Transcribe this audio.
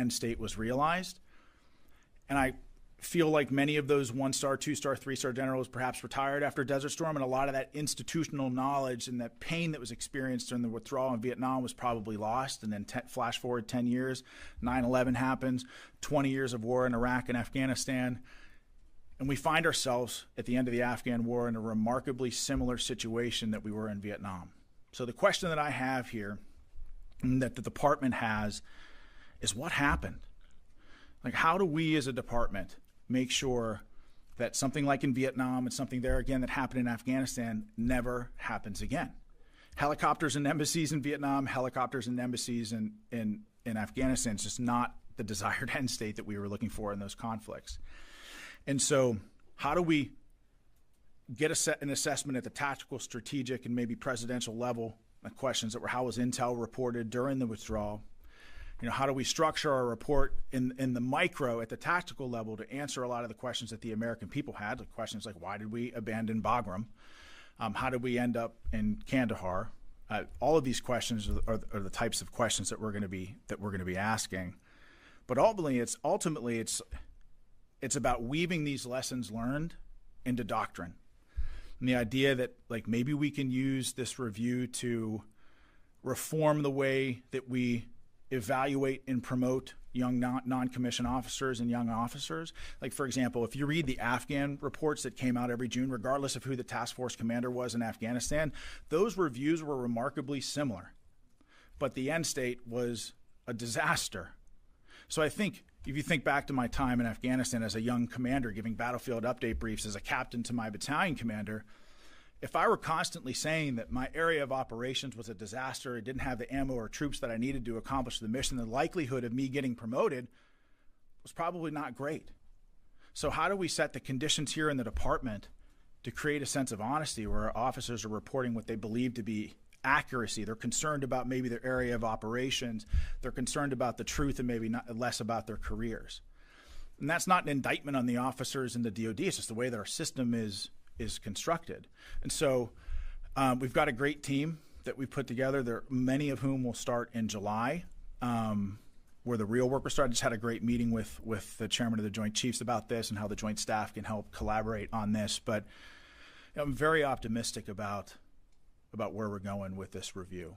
end state was realized. And I feel like many of those 1-star, 2-star, 3-star generals perhaps retired after Desert Storm, and a lot of that institutional knowledge and that pain that was experienced during the withdrawal in Vietnam was probably lost. And then flash forward 10 years, 9/11 happens, 20 years of war in Iraq and Afghanistan, and we find ourselves at the end of the Afghan war in a remarkably similar situation that we were in Vietnam. So the question that I have here, and that the department has, is what happened? Like, how do we as a department make sure that something like in Vietnam and something there again that happened in Afghanistan never happens again? Helicopters and embassies in Vietnam, helicopters and embassies in Afghanistan is just not the desired end state that we were looking for in those conflicts. And so how do we get an assessment at the tactical, strategic, and maybe presidential level of questions that were how was intel reported during the withdrawal? How do we structure our report in the micro at the tactical level to answer a lot of the questions that the American people had, like questions like why did we abandon Bagram? How did we end up in Kandahar? All of these questions are the types of questions that we're going to be asking. But ultimately it's about weaving these lessons learned into doctrine, and the idea that like maybe we can use this review to reform the way that we evaluate and promote young non-commissioned officers and young officers. Like, for example, if you read the Afghan reports that came out every June, regardless of who the task force commander was in Afghanistan, those reviews were remarkably similar. But the end state was a disaster. So I think if you think back to my time in Afghanistan as a young commander giving battlefield update briefs as a captain to my battalion commander, if I were constantly saying that my area of operations was a disaster, it didn't have the ammo or troops that I needed to accomplish the mission, the likelihood of me getting promoted was probably not great. So how do we set the conditions here in the department to create a sense of honesty where our officers are reporting what they believe to be accuracy? They're concerned about maybe their area of operations. They're concerned about the truth and maybe not less about their careers. And that's not an indictment on the officers in the DOD. It's just the way that our system is constructed. And so we've got a great team that we put together, many of whom will start in July, where the real work will start. I just had a great meeting with the chairman of the Joint Chiefs about this and how the Joint Staff can help collaborate on this. But I'm very optimistic about where we're going with this review.